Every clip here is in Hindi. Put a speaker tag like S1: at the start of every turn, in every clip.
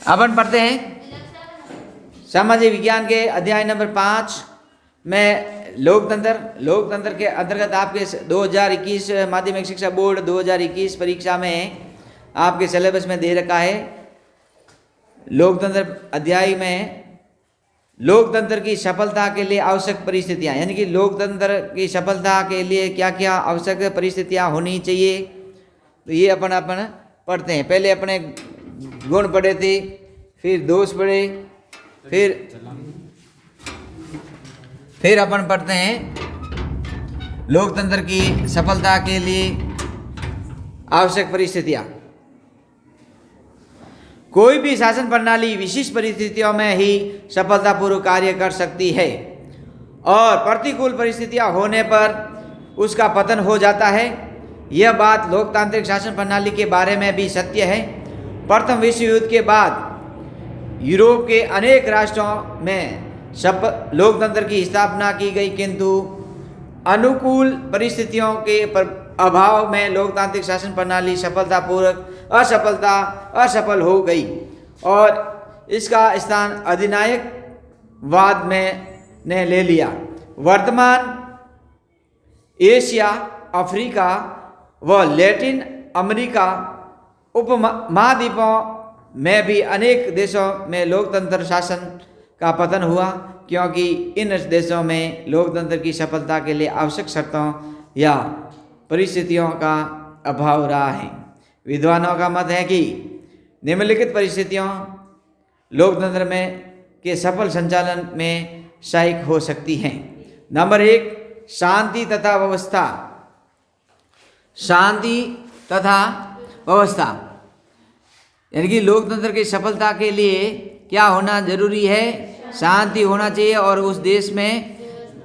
S1: अपन पढ़ते हैं सामाजिक विज्ञान के अध्याय नंबर 5 में लोकतंत्र के अंतर्गत आपके 2021 माध्यमिक शिक्षा बोर्ड 2021 परीक्षा में आपके सिलेबस में दे रखा है। लोकतंत्र अध्याय में लोकतंत्र की सफलता के लिए आवश्यक परिस्थितियां, यानी कि लोकतंत्र की सफलता के लिए क्या क्या आवश्यक परिस्थितियां होनी चाहिए, तो ये अपन पढ़ते हैं। पहले अपने गुण पढ़े थे, फिर दोष पढ़े, फिर अपन पढ़ते हैं लोकतंत्र की सफलता के लिए आवश्यक परिस्थितियां। कोई भी शासन प्रणाली विशिष्ट परिस्थितियों में ही सफलतापूर्वक कार्य कर सकती है और प्रतिकूल परिस्थितियां होने पर उसका पतन हो जाता है। यह बात लोकतांत्रिक शासन प्रणाली के बारे में भी सत्य है। प्रथम विश्व युद्ध के बाद यूरोप के अनेक राष्ट्रों में लोकतंत्र की स्थापना की गई, किंतु अनुकूल परिस्थितियों के अभाव में लोकतांत्रिक शासन प्रणाली सफलतापूर्वक असफल हो गई और इसका स्थान अधिनायकवाद में ने ले लिया। वर्तमान एशिया, अफ्रीका व लैटिन अमेरिका उपमहाद्वीपों में भी अनेक देशों में लोकतंत्र शासन का पतन हुआ, क्योंकि इन देशों में लोकतंत्र की सफलता के लिए आवश्यक शर्तों या परिस्थितियों का अभाव रहा है। विद्वानों का मत है कि निम्नलिखित परिस्थितियों लोकतंत्र के सफल संचालन में सहायक हो सकती हैं। नंबर 1, शांति तथा व्यवस्था। शांति तथा व्यवस्था, यानी कि लोकतंत्र की सफलता के लिए क्या होना जरूरी है? शांति होना चाहिए और उस देश में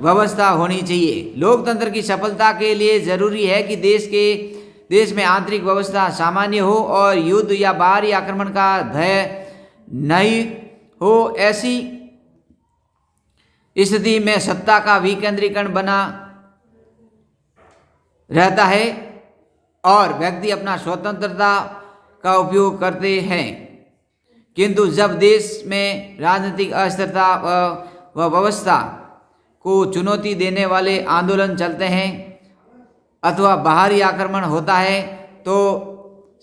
S1: व्यवस्था होनी चाहिए। लोकतंत्र की सफलता के लिए जरूरी है कि देश में आंतरिक व्यवस्था सामान्य हो और युद्ध या बाहरी आक्रमण का भय नहीं हो। ऐसी स्थिति में सत्ता का विकेंद्रीकरण बना रहता है और व्यक्ति अपना स्वतंत्रता का उपयोग करते हैं, किंतु जब देश में राजनीतिक अस्थिरता व व्यवस्था को चुनौती देने वाले आंदोलन चलते हैं अथवा बाहरी आक्रमण होता है, तो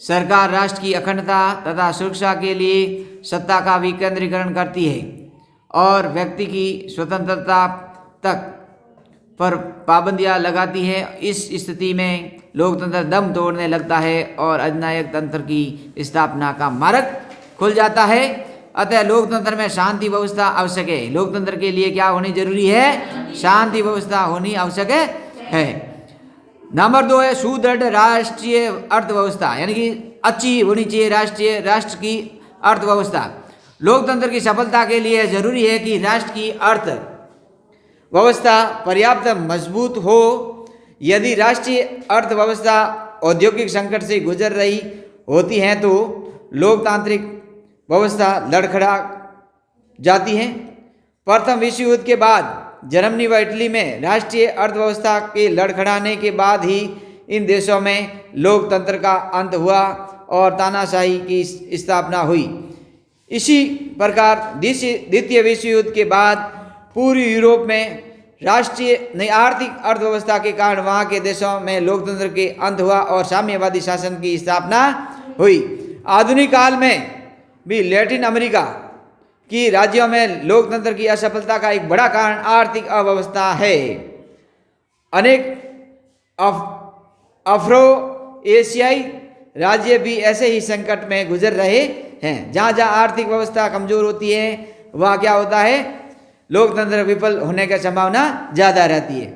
S1: सरकार राष्ट्र की अखंडता तथा सुरक्षा के लिए सत्ता का विकेंद्रीकरण करती है और व्यक्ति की स्वतंत्रता तक पर पाबंदियां लगाती है। इस स्थिति में लोकतंत्र दम तोड़ने लगता है और अधिनायक तंत्र की स्थापना का मार्ग खुल जाता है। अतः लोकतंत्र में शांति व्यवस्था आवश्यक है। लोकतंत्र के लिए क्या होनी जरूरी है? शांति व्यवस्था होनी आवश्यक है। नंबर 2 है सुदृढ़ राष्ट्रीय अर्थव्यवस्था, यानी कि अच्छी होनी चाहिए राष्ट्र की अर्थव्यवस्था। लोकतंत्र की सफलता के लिए जरूरी है कि राष्ट्र की अर्थव्यवस्था पर्याप्त मजबूत हो। यदि राष्ट्रीय अर्थव्यवस्था औद्योगिक संकट से गुजर रही होती है तो लोकतांत्रिक व्यवस्था लड़खड़ा जाती है। प्रथम विश्व युद्ध के बाद जर्मनी व इटली में राष्ट्रीय अर्थव्यवस्था के लड़खड़ाने के बाद ही इन देशों में लोकतंत्र का अंत हुआ और तानाशाही की स्थापना हुई। इसी प्रकार द्वितीय विश्व युद्ध के बाद पूर्वी यूरोप में राष्ट्रीय आर्थिक अर्थव्यवस्था के कारण वहाँ के देशों में लोकतंत्र के अंत हुआ और साम्यवादी शासन की स्थापना हुई। आधुनिक काल में भी लैटिन अमेरिका की राज्यों में लोकतंत्र की असफलता का एक बड़ा कारण आर्थिक अव्यवस्था है। अनेक अफ्रो एशियाई राज्य भी ऐसे ही संकट में गुजर रहे हैं। जहाँ जहाँ आर्थिक व्यवस्था कमजोर होती है वहाँ क्या होता है? लोकतंत्र विफल होने की संभावना ज़्यादा रहती है।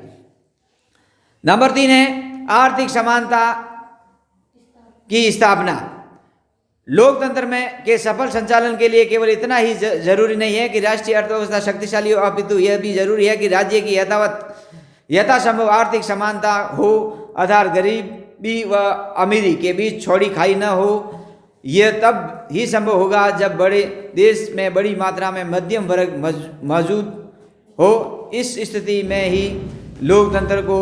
S1: नंबर 3 है आर्थिक समानता की स्थापना। लोकतंत्र में के सफल संचालन के लिए केवल इतना ही जरूरी नहीं है कि राष्ट्रीय अर्थव्यवस्था शक्तिशाली हो, अपितु यह भी जरूरी है कि राज्य की यथासंभव आर्थिक समानता हो, अर्थात गरीबी व अमीरी के बीच छोड़ी खाई न हो। यह तब ही संभव होगा जब बड़े देश में बड़ी मात्रा में मध्यम वर्ग मौजूद हो। इस स्थिति में ही लोकतंत्र को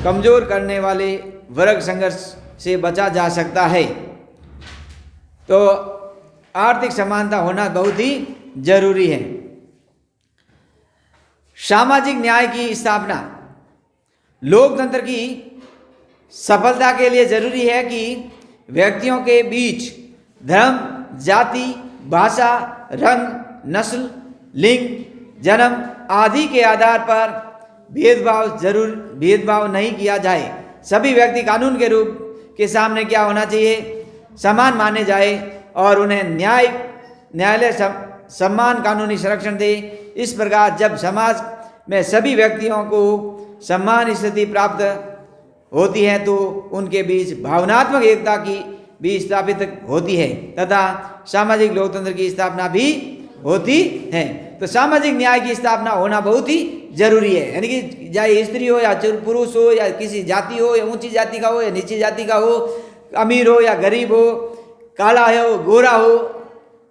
S1: कमज़ोर करने वाले वर्ग संघर्ष से बचा जा सकता है। तो आर्थिक समानता होना बहुत ही जरूरी है। सामाजिक न्याय की स्थापना लोकतंत्र की सफलता के लिए जरूरी है कि व्यक्तियों के बीच धर्म, जाति, भाषा, रंग, नस्ल, लिंग, जन्म आदि के आधार पर भेदभाव नहीं किया जाए। सभी व्यक्ति कानून के रूप के सामने क्या होना चाहिए, समान माने जाए और उन्हें न्यायालय सम्मान, कानूनी संरक्षण दे। इस प्रकार जब समाज में सभी व्यक्तियों को समान स्थिति प्राप्त होती है तो उनके बीच भावनात्मक एकता की भी स्थापित होती है तथा सामाजिक लोकतंत्र की स्थापना भी होती है। तो सामाजिक न्याय की स्थापना होना बहुत ही जरूरी है, यानी कि चाहे स्त्री हो या पुरुष हो या किसी जाति हो या ऊंची जाति का हो या नीची जाति का हो, अमीर हो या गरीब हो, काला हो गोरा हो,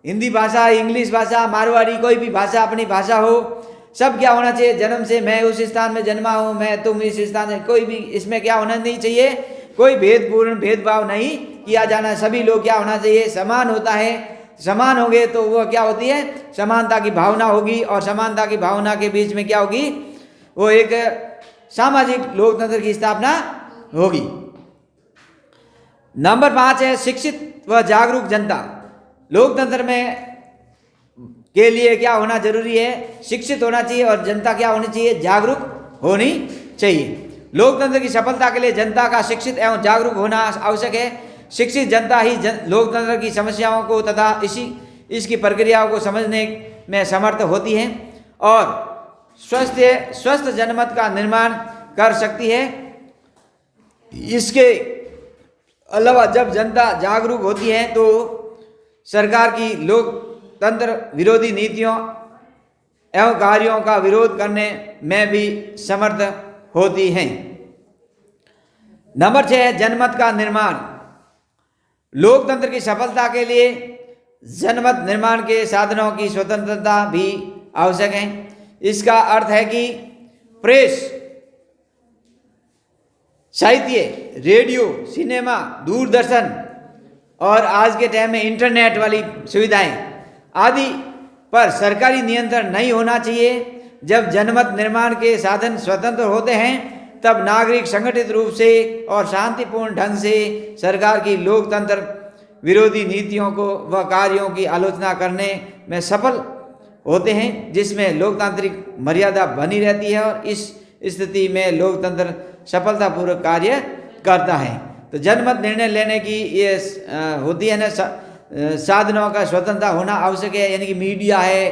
S1: हिंदी भाषा, इंग्लिश भाषा, मारवाड़ी, कोई भी भाषा अपनी भाषा हो, सब क्या होना चाहिए, जन्म से मैं उस स्थान में जन्मा हूँ, मैं तुम इस स्थान में, कोई भी इसमें क्या होना नहीं चाहिए, कोई भेदभाव नहीं किया जाना। सभी लोग क्या होना चाहिए, समान होता है। समान होंगे तो वो क्या होती है, समानता की भावना होगी और समानता की भावना के बीच में क्या होगी, वो एक सामाजिक लोकतंत्र की स्थापना होगी। नंबर 5 है शिक्षित व जागरूक जनता। लोकतंत्र में के लिए क्या होना जरूरी है, शिक्षित होना चाहिए और जनता क्या होनी चाहिए, जागरूक होनी चाहिए। लोकतंत्र की सफलता के लिए जनता का शिक्षित एवं जागरूक होना आवश्यक है। शिक्षित जनता ही लोकतंत्र की समस्याओं को तथा इसकी प्रक्रियाओं को समझने में समर्थ होती है और स्वस्थ जनमत का निर्माण कर सकती है। इसके अलावा जब जनता जागरूक होती है तो सरकार की लोकतंत्र विरोधी नीतियों एवं कार्यों का विरोध करने में भी समर्थ होती हैं। नंबर 6 जनमत का निर्माण। लोकतंत्र की सफलता के लिए जनमत निर्माण के साधनों की स्वतंत्रता भी आवश्यक है। इसका अर्थ है कि प्रेस, साहित्य, रेडियो, सिनेमा, दूरदर्शन और आज के टाइम में इंटरनेट वाली सुविधाएं आदि पर सरकारी नियंत्रण नहीं होना चाहिए। जब जनमत निर्माण के साधन स्वतंत्र होते हैं तब नागरिक संगठित रूप से और शांतिपूर्ण ढंग से सरकार की लोकतंत्र विरोधी नीतियों को व कार्यों की आलोचना करने में सफल होते हैं, जिसमें लोकतांत्रिक मर्यादा बनी रहती है और इस स्थिति में लोकतंत्र सफलतापूर्वक कार्य करता है। तो जनमत निर्णय लेने की ये होती है ना, साधनों का स्वतंत्रता होना आवश्यक है, यानी कि मीडिया है,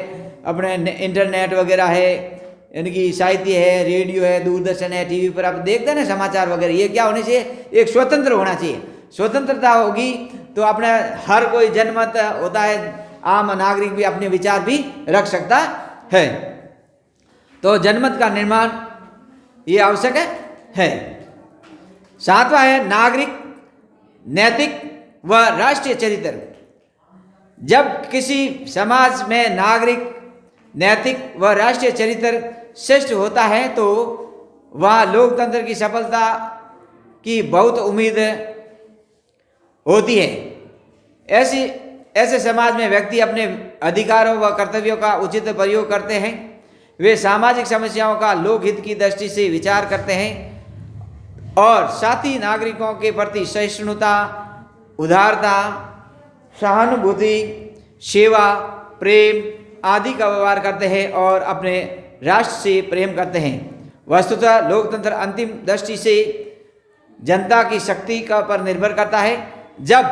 S1: अपने इंटरनेट वगैरह है, यानी कि साहित्य है, रेडियो है, दूरदर्शन है, टीवी पर आप देखते हैं ना समाचार वगैरह, ये क्या होने चाहिए, एक स्वतंत्र होना चाहिए। स्वतंत्रता होगी तो अपने हर कोई जनमत होता है, आम नागरिक भी अपने विचार भी रख सकता है। तो जनमत का निर्माण ये आवश्यक है। 7वां है नागरिक, नैतिक व राष्ट्रीय चरित्र। जब किसी समाज में नागरिक, नैतिक व राष्ट्रीय चरित्र श्रेष्ठ होता है तो वह लोकतंत्र की सफलता की बहुत उम्मीद होती है। ऐसे समाज में व्यक्ति अपने अधिकारों व कर्तव्यों का उचित प्रयोग करते हैं। वे सामाजिक समस्याओं का लोकहित की दृष्टि से विचार करते हैं और साथी नागरिकों के प्रति सहिष्णुता, उदारता, सहानुभूति, सेवा, प्रेम आदि का व्यवहार करते हैं और अपने राष्ट्र से प्रेम करते हैं। वस्तुतः लोकतंत्र अंतिम दृष्टि से जनता की शक्ति का पर निर्भर करता है। जब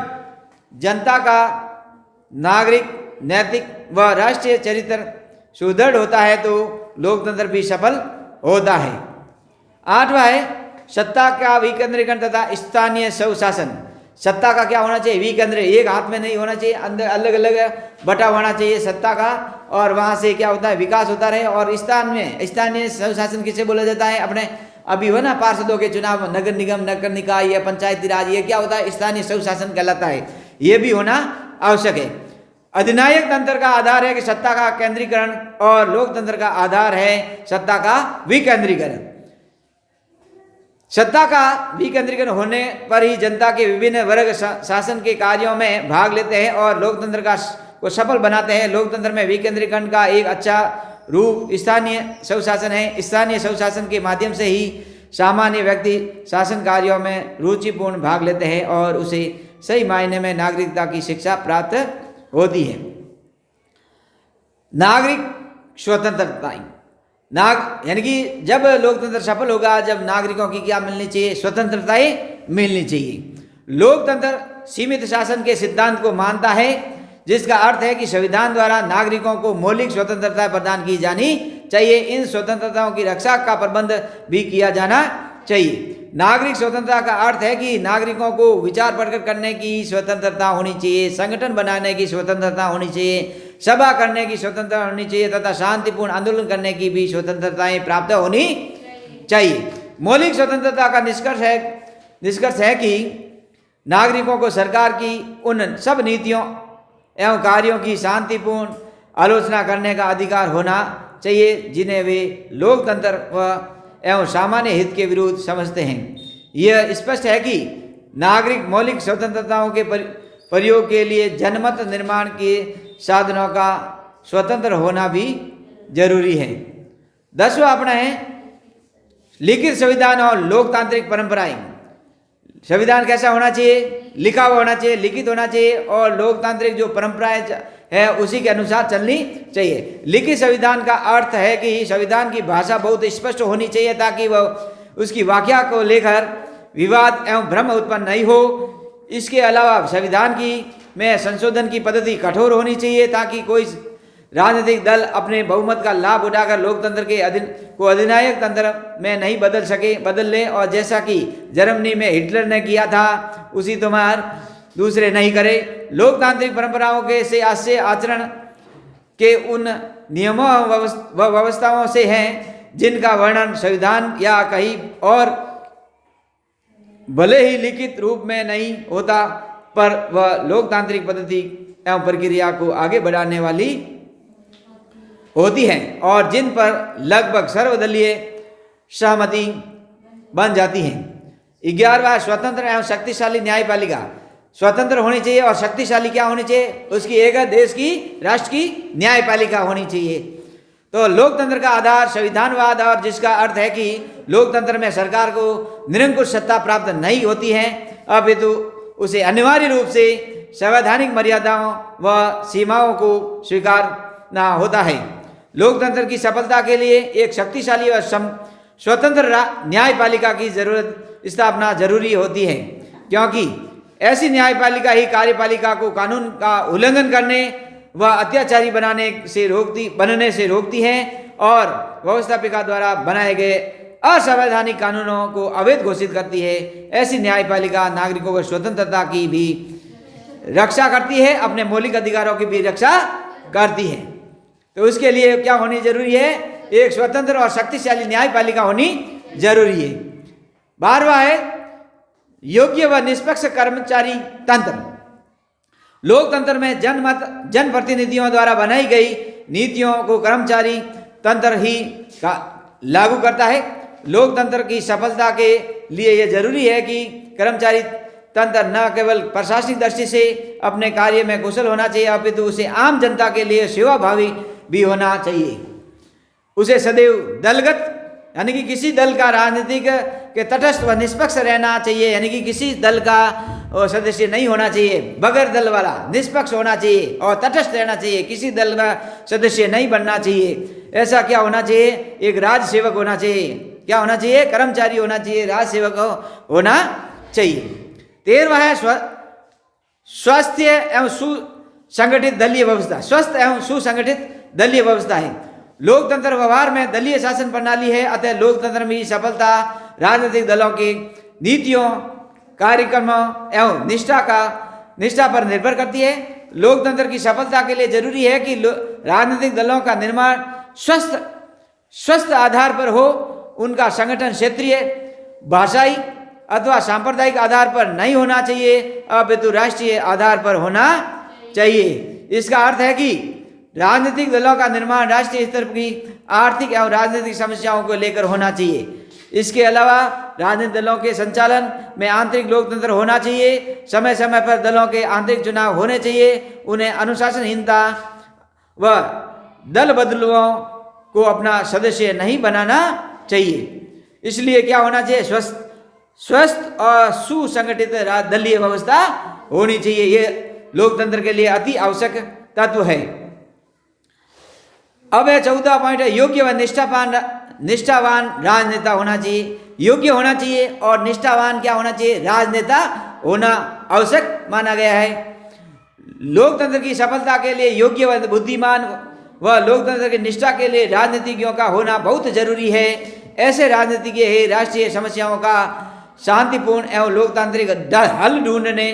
S1: जनता का नागरिक, नैतिक व राष्ट्रीय चरित्र सुदृढ़ होता है तो लोकतंत्र भी सफल होता है। 8वां है सत्ता का विकेंद्रीकरण तथा स्थानीय स्वशासन। सत्ता का क्या होना चाहिए, विकेंद्र, एक हाथ में नहीं होना चाहिए, अंदर अलग अलग बटा होना चाहिए सत्ता का, और वहाँ से क्या होता है, विकास होता रहे। और स्थानीय स्वशासन किसे बोला जाता है, अपने अभी हो ना पार्षदों के चुनाव, नगर निगम, नगर निकाय या पंचायती राज, ये क्या होता है, स्थानीय स्वशासन कहलाता है। ये भी होना आवश्यक है। अधिनायक तंत्र का आधार है कि सत्ता का केंद्रीकरण और लोकतंत्र का आधार है सत्ता का विकेंद्रीकरण। सत्ता का विकेंद्रीकरण होने पर ही जनता के विभिन्न वर्ग शासन के कार्यों में भाग लेते हैं और लोकतंत्र को सफल बनाते हैं। लोकतंत्र में विकेंद्रीकरण का एक अच्छा रूप स्थानीय स्वशासन है। स्थानीय स्वशासन के माध्यम से ही सामान्य व्यक्ति शासन कार्यों में रुचिपूर्ण भाग लेते हैं और उसे सही मायने में नागरिकता की शिक्षा प्राप्त होती है। नागरिक स्वतंत्रताएं यानी कि जब लोकतंत्र सफल होगा जब नागरिकों की क्या मिलनी चाहिए, स्वतंत्रताएं मिलनी चाहिए। लोकतंत्र सीमित शासन के सिद्धांत को मानता है जिसका अर्थ है कि संविधान द्वारा नागरिकों को मौलिक स्वतंत्रता प्रदान की जानी चाहिए। इन स्वतंत्रताओं की रक्षा का प्रबंध भी किया जाना चाहिए। नागरिक स्वतंत्रता का अर्थ है कि नागरिकों को विचार प्रकट करने की स्वतंत्रता होनी चाहिए, संगठन बनाने की स्वतंत्रता होनी चाहिए, सभा करने की स्वतंत्रता होनी चाहिए तथा शांतिपूर्ण आंदोलन करने की भी स्वतंत्रताएं प्राप्त होनी चाहिए। मौलिक स्वतंत्रता का निष्कर्ष है कि नागरिकों को सरकार की उन सब नीतियों एवं कार्यों की शांतिपूर्ण आलोचना करने का अधिकार होना चाहिए जिन्हें वे लोकतंत्र व एवं सामान्य हित के विरुद्ध समझते हैं। यह स्पष्ट है कि नागरिक मौलिक स्वतंत्रताओं के प्रयोग के लिए जनमत निर्माण के साधनों का स्वतंत्र होना भी जरूरी है। 10वां अपना है लिखित संविधान और लोकतांत्रिक परंपराएं। संविधान कैसा होना चाहिए? लिखा हुआ होना चाहिए, लिखित होना चाहिए और लोकतांत्रिक जो परंपराएं है उसी के अनुसार चलनी चाहिए। लिखित संविधान का अर्थ है कि संविधान की भाषा बहुत स्पष्ट होनी चाहिए ताकि वह उसकी व्याख्या को लेकर विवाद एवं भ्रम उत्पन्न नहीं हो। इसके अलावा संविधान में संशोधन की पद्धति कठोर होनी चाहिए ताकि कोई राजनीतिक दल अपने बहुमत का लाभ उठाकर लोकतंत्र के अधिनायक तंत्र में नहीं बदल ले और जैसा कि जर्मनी में हिटलर ने किया था उसी तुम्हार दूसरे नहीं करे। लोकतांत्रिक परंपराओं के से आचरण के उन नियमों व व्यवस्थाओं से हैं जिनका वर्णन संविधान या कहीं और भले ही लिखित रूप में नहीं होता पर वह लोकतांत्रिक पद्धति एवं प्रक्रिया को आगे बढ़ाने वाली होती हैं और जिन पर लगभग सर्वदलीय सहमति बन जाती हैं। 11वां स्वतंत्र एवं शक्तिशाली न्यायपालिका। स्वतंत्र होनी चाहिए और शक्तिशाली क्या होनी चाहिए? उसकी एक देश की राष्ट्र की न्यायपालिका होनी चाहिए। तो लोकतंत्र का आधार संविधानवाद और जिसका अर्थ है कि लोकतंत्र में सरकार को निरंकुश सत्ता प्राप्त नहीं होती है अपितु उसे अनिवार्य रूप से संवैधानिक मर्यादाओं व सीमाओं को स्वीकारना होता है। लोकतंत्र की सफलता के लिए एक शक्तिशाली और स्वतंत्र न्यायपालिका की स्थापना जरूरी होती है क्योंकि ऐसी न्यायपालिका ही कार्यपालिका को कानून का उल्लंघन करने व अत्याचारी बनने से रोकती है और व्यवस्थापिका द्वारा बनाए गए असंवैधानिक कानूनों को अवैध घोषित करती है। ऐसी न्यायपालिका नागरिकों को स्वतंत्रता की भी रक्षा करती है, अपने मौलिक अधिकारों की भी रक्षा करती है। तो उसके लिए क्या होनी जरूरी है? एक स्वतंत्र और शक्तिशाली न्यायपालिका होनी जरूरी है। 12वां है योग्य व निष्पक्ष कर्मचारी तंत्र। लोकतंत्र में जनप्रतिनिधियों द्वारा बनाई गई नीतियों को कर्मचारी तंत्र ही लागू करता है। लोकतंत्र की सफलता के लिए यह जरूरी है कि कर्मचारी तंत्र न केवल प्रशासनिक दृष्टि से अपने कार्य में कुशल होना चाहिए अपितु उसे आम जनता के लिए सेवाभावी भी होना चाहिए। उसे सदैव दलगत यानी कि किसी दल का राजनीतिक के तटस्थ व निष्पक्ष रहना चाहिए, यानी कि किसी दल का सदस्य नहीं होना चाहिए, बगैर दल वाला निष्पक्ष होना चाहिए और तटस्थ रहना चाहिए, किसी दल का सदस्य नहीं बनना चाहिए। ऐसा क्या होना चाहिए? एक राज सेवक होना चाहिए। क्या होना चाहिए? कर्मचारी होना चाहिए, राज सेवक होना चाहिए। 13वां है स्वस्थ एवं सुसंगठित दलीय व्यवस्था। स्वस्थ एवं सुसंगठित दलीय व्यवस्था है। लोकतंत्र व्यवहार में दलीय शासन प्रणाली है, अतः लोकतंत्र में सफलता राजनीतिक दलों की नीतियों, कार्यक्रमों एवं निष्ठा पर निर्भर करती है। लोकतंत्र की सफलता के लिए जरूरी है कि राजनीतिक दलों का निर्माण स्वस्थ आधार पर हो। उनका संगठन क्षेत्रीय, भाषाई अथवा सांप्रदायिक आधार पर नहीं होना चाहिए अपितु राष्ट्रीय आधार पर होना चाहिए। इसका अर्थ है कि राजनीतिक दलों का निर्माण राष्ट्रीय स्तर की आर्थिक एवं राजनीतिक समस्याओं को लेकर होना चाहिए। इसके अलावा राजनीतिक दलों के संचालन में आंतरिक लोकतंत्र होना चाहिए। समय समय पर दलों के आंतरिक चुनाव होने चाहिए। उन्हें अनुशासनहीनता व दल बदलुओं को अपना सदस्य नहीं बनाना चाहिए। इसलिए क्या होना चाहिए? स्वस्थ और सुसंगठित दलीय व्यवस्था होनी चाहिए। ये लोकतंत्र के लिए अति आवश्यक तत्व है। अब 14 पॉइंट है, योग्य व निष्ठावान राजनेता होना चाहिए। योग्य होना चाहिए और निष्ठावान क्या होना चाहिए? राजनेता होना आवश्यक माना गया है। लोकतंत्र की सफलता के लिए योग्य व बुद्धिमान व लोकतंत्र की निष्ठा के लिए राजनीतिज्ञों का होना बहुत जरूरी है। ऐसे राजनीतिज्ञ ही राष्ट्रीय समस्याओं का शांतिपूर्ण एवं लोकतांत्रिक हल ढूंढने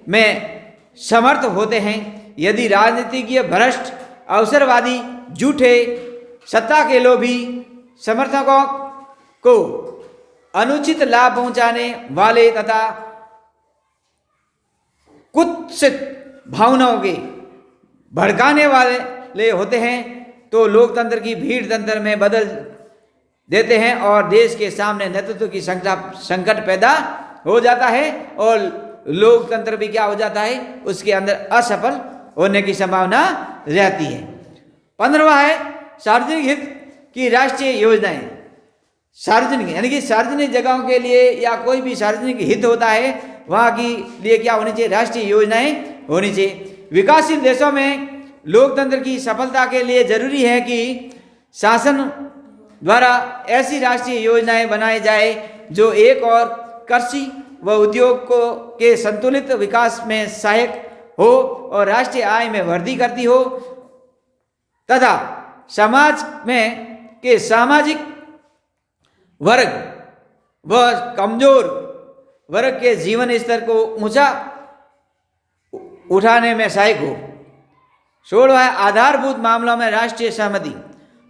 S1: में समर्थ होते हैं। यदि राजनीतिज्ञ भ्रष्ट, अवसरवादी, झूठे, सत्ता के लोभी, समर्थकों को अनुचित लाभ पहुंचाने वाले तथा कुत्सित भावनाओं के भड़काने वाले होते हैं तो लोकतंत्र की भीड़ तंत्र में बदल देते हैं और देश के सामने नेतृत्व की संकट पैदा हो जाता है और लोकतंत्र भी क्या हो जाता है? उसके अंदर असफल होने की संभावना रहती है। 15वां है सार्वजनिक हित की राष्ट्रीय योजनाएं। सार्वजनिक यानी कि सार्वजनिक जगहों के लिए या कोई भी सार्वजनिक हित होता है वहाँ की लिए क्या होनी चाहिए? राष्ट्रीय योजनाएं होनी चाहिए। विकासशील देशों में लोकतंत्र की सफलता के लिए जरूरी है कि शासन द्वारा ऐसी राष्ट्रीय योजनाएं बनाई जाए जो एक और कृषि व उद्योग के संतुलित विकास में सहायक हो और राष्ट्रीय आय में वृद्धि करती हो तथा समाज में के सामाजिक वर्ग व कमजोर वर्ग के जीवन स्तर को ऊंचा उठाने में सहायक हो। 16वां है आधारभूत मामलों में राष्ट्रीय सहमति।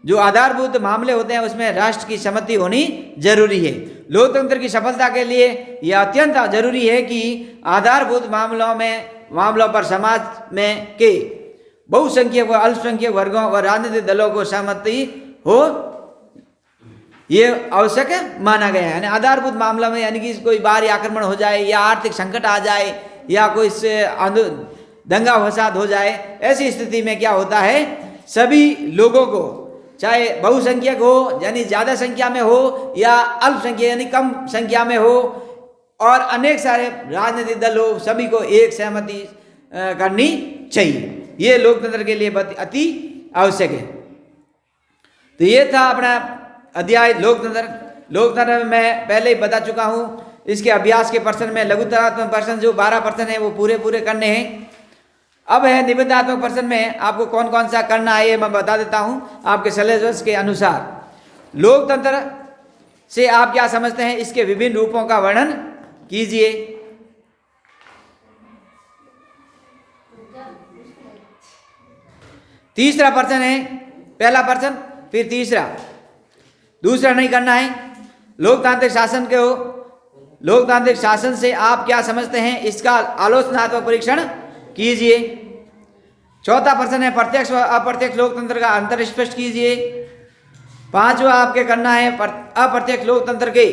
S1: जो आधारभूत मामले होते हैं उसमें राष्ट्र की सहमति होनी जरूरी है। लोकतंत्र की सफलता के लिए यह अत्यंत जरूरी है कि आधारभूत मामलों पर समाज में के बहुसंख्यक व अल्पसंख्यक वर्गों व राजनीतिक दलों को सहमति हो, ये आवश्यक माना गया है। यानी आधारभूत मामलों में यानी कि कोई बाहरी आक्रमण हो जाए या आर्थिक संकट आ जाए या कोई दंगा फसाद हो जाए, ऐसी स्थिति में क्या होता है? सभी लोगों को, चाहे बहुसंख्यक हो यानी ज़्यादा संख्या में हो या अल्पसंख्यक यानी कम संख्या में हो और अनेक सारे राजनीतिक दल हो, सभी को एक सहमति करनी चाहिए। ये लोकतंत्र के लिए अति आवश्यक है। तो ये था अपना अध्याय लोकतंत्र में मैं पहले ही बता चुका हूँ। इसके अभ्यास के प्रश्न में लघुतरात्मक प्रश्न जो 12 प्रश्न है वो पूरे करने हैं। अब है निबंधात्मक प्रश्न में आपको कौन कौन सा करना है ये मैं बता देता हूँ आपके सिलेबस के अनुसार। लोकतंत्र से आप क्या समझते हैं, इसके विभिन्न रूपों का वर्णन कीजिए। तीसरा प्रश्न है, पहला प्रश्न फिर तीसरा, दूसरा नहीं करना है। लोकतांत्रिक शासन से आप क्या समझते हैं, इसका आलोचनात्मक परीक्षण कीजिए। चौथा प्रश्न है प्रत्यक्ष व अप्रत्यक्ष लोकतंत्र का अंतर स्पष्ट कीजिए। पांचवा आपके करना है अप्रत्यक्ष लोकतंत्र के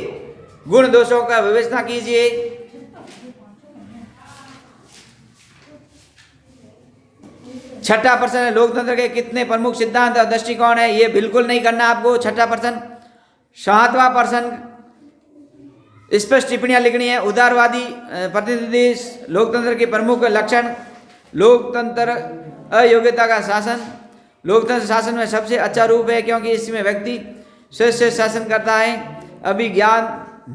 S1: गुण दोषों का विवेचना कीजिए। छठा प्रश्न है लोकतंत्र के कितने प्रमुख सिद्धांत और दृष्टिकोण है, ये बिल्कुल नहीं करना आपको। छठा प्रश्न। सातवां प्रश्न स्पष्ट टिप्पणियां लिखनी है। उदारवादी प्रतिनिधि लोकतंत्र के प्रमुख लक्षण। लोकतंत्र अयोग्यता का शासन। लोकतंत्र शासन में सबसे अच्छा रूप है क्योंकि इसमें व्यक्ति स्वयं शासन करता है, अभी ज्ञान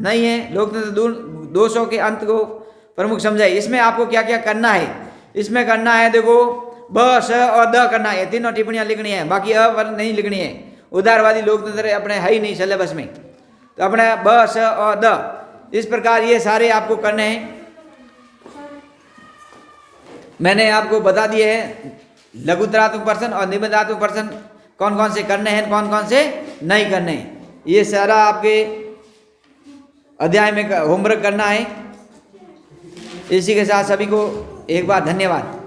S1: नहीं है। लोकतंत्र दोषों के अंत को प्रमुख समझाए। इसमें आपको क्या क्या करना है, इसमें करना है देखो ब, स और द करना है, तीनों टिप्पणियां लिखनी है, बाकी अ वर्ग नहीं लिखनी है। उदारवादी लोकतंत्र अपने है ही नहीं सिलेबस में, तो अपने ब, स और द इस प्रकार ये सारे आपको करने हैं। मैंने आपको बता दिए हैं लघुतरात्मक प्रश्न और निबंधात्मक प्रश्न कौन कौन से करने हैं, कौन कौन से नहीं करने हैं। ये सारा आपके अध्याय में होमवर्क करना है। इसी के साथ सभी को एक बार धन्यवाद।